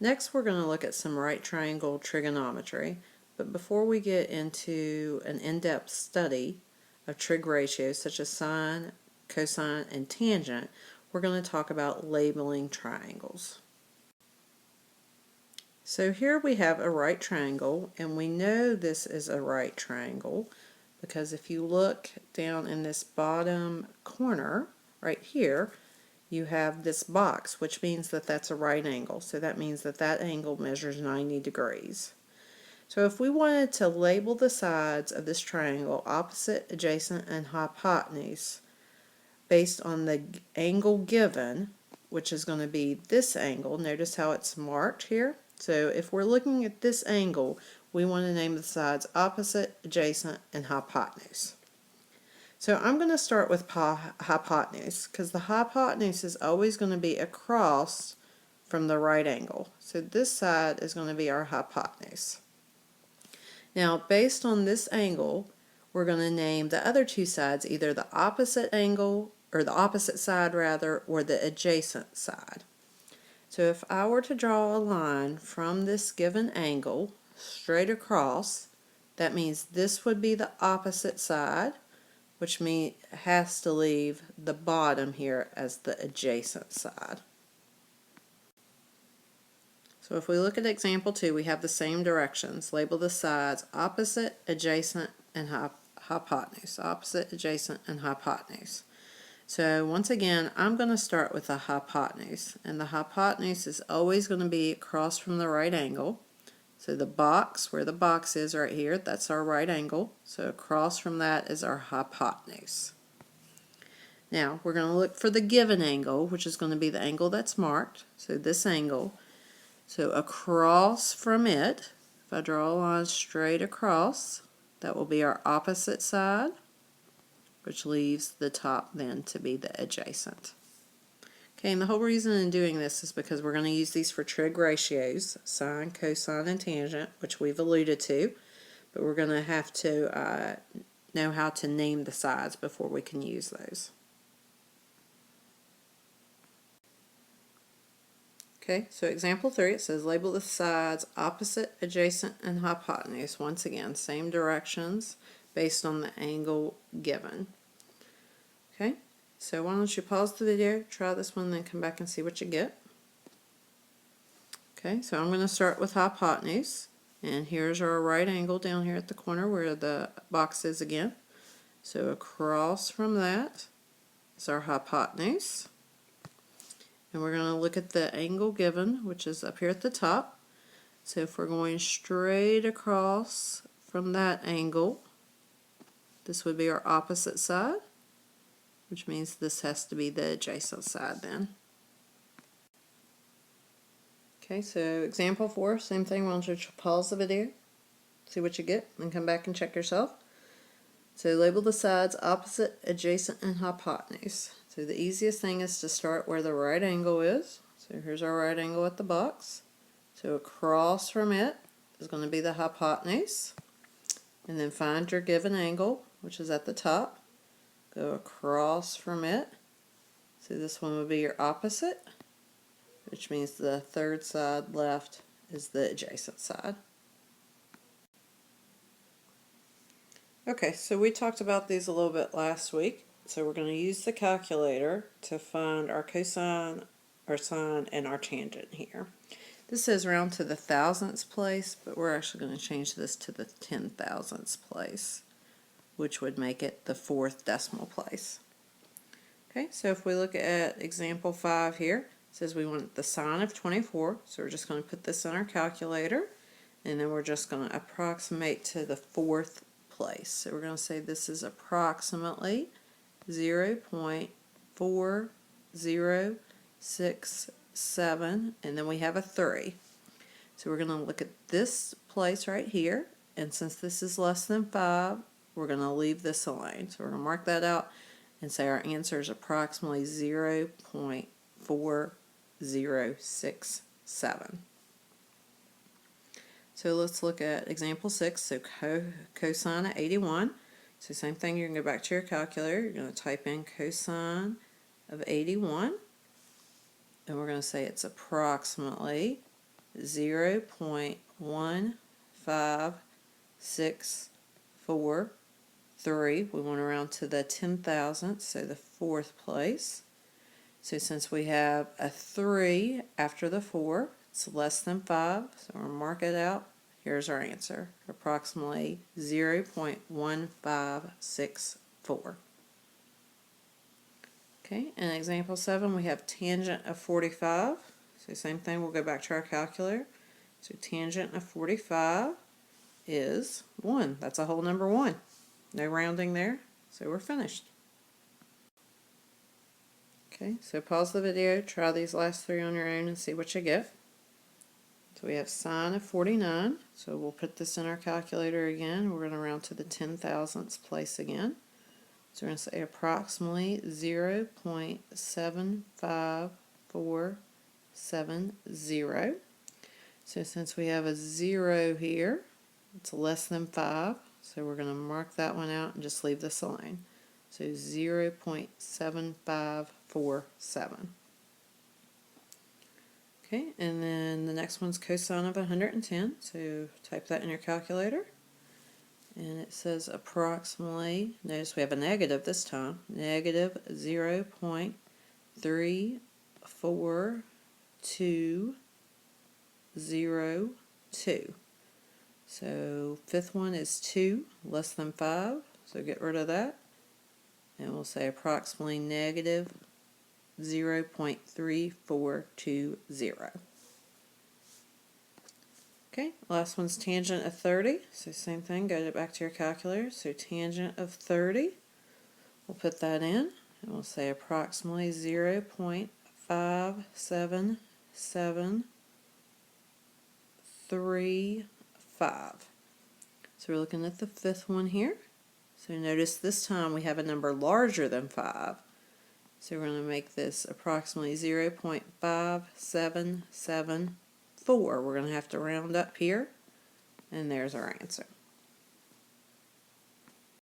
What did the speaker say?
Next, we're going to look at some right triangle trigonometry, but before we get into an in-depth study of trig ratios such as sine, cosine, and tangent, we're going to talk about labeling triangles. So here we have a right triangle, and we know this is a right triangle because if you look down in this bottom corner right here, you have this box, which means that that's a right angle. So that means that that angle measures 90 degrees. So if we wanted to label the sides of this triangle opposite, adjacent, and hypotenuse based on the angle given, which is going to be this angle, notice how it's marked here. So if we're looking at this angle, we want to name the sides opposite, adjacent, and hypotenuse. So I'm going to start with hypotenuse because the hypotenuse is always going to be across from the right angle. So this side is going to be our hypotenuse. Now, based on this angle, we're going to name the other two sides either the opposite angle, or the opposite side rather, or the adjacent side. So if I were to draw a line from this given angle straight across, that means this would be the opposite side, which means it has to leave the bottom here as the adjacent side. So if we look at example 2, we have the same directions. Label the sides opposite, adjacent, and hypotenuse. Opposite, adjacent, and hypotenuse. So once again, I'm going to start with the hypotenuse. And the hypotenuse is always going to be across from the right angle. So the box, where the box is right here, that's our right angle. So across from that is our hypotenuse. Now we're going to look for the given angle, which is going to be the angle that's marked. So this angle. So across from it, if I draw a line straight across, that will be our opposite side, which leaves the top then to be the adjacent. Okay, and the whole reason in doing this is because we're going to use these for trig ratios, sine, cosine, and tangent, which we've alluded to, but we're going to have to know how to name the sides before we can use those. Okay, so example 3, it says label the sides opposite, adjacent, and hypotenuse. Once again, same directions based on the angle given. Okay, so why don't you pause the video, try this one, then come back and see what you get. Okay, so I'm going to start with hypotenuse, and here's our right angle down here at the corner where the box is again. So across from that is our hypotenuse. And we're going to look at the angle given, which is up here at the top. So if we're going straight across from that angle, this would be our opposite side, which means this has to be the adjacent side then. Okay, so example 4, same thing. Why don't you pause the video, see what you get, and come back and check yourself. So label the sides opposite, adjacent, and hypotenuse. So the easiest thing is to start where the right angle is. So here's our right angle at the box. So across from it is going to be the hypotenuse. And then find your given angle, which is at the top. Go across from it. So this one would be your opposite, which means the third side left is the adjacent side. Okay, so we talked about these a little bit last week. So we're going to use the calculator to find our cosine, our sine, and our tangent here. This says round to the thousandths place, but we're actually going to change this to the 10,000ths place, which would make it the 4th decimal place. Okay, so if we look at example 5 here, it says we want the sine of 24, so we're just going to put this in our calculator, and then we're just going to approximate to the 4th place. So we're going to say this is approximately 0.4067, and then we have a 3. So we're going to look at this place right here, and since this is less than 5, we're going to leave this alone. So we're going to mark that out and say our answer is approximately 0.4067. So let's look at example 6, so cosine of 81. So same thing, you're going to go back to your calculator, you're going to type in cosine of 81, and we're going to say it's approximately 0.1564. We want to round to the 10,000th, so the fourth place. So since we have a 3 after the 4, it's less than 5, so we'll mark it out. Here's our answer, approximately 0.1564. Okay, in example 7, we have tangent of 45. So same thing, we'll go back to our calculator. So tangent of 45 is 1. That's a whole number 1. No rounding there, so we're finished. Okay, so pause the video, try these last 3 on your own and see what you get. So we have sine of 49, so we'll put this in our calculator again. We're going to round to the 10,000th place again. So we're going to say approximately 0.75470. So since we have a 0 here, it's less than 5, so we're going to mark that one out and just leave this alone. So 0.7547. Okay, and then the next one's cosine of 110, so type that in your calculator. And it says approximately, notice we have a negative this time, negative 0.34202. So fifth one is 2, less than 5, so get rid of that. And we'll say approximately negative 0.3420. Okay, last one's tangent of 30. So same thing, go back to your calculator. So tangent of 30, we'll put that in, and we'll say approximately 0.57735. So we're looking at the fifth one here. So notice this time we have a number larger than 5. So we're going to make this approximately 0.5774. We're going to have to round up here, and there's our answer.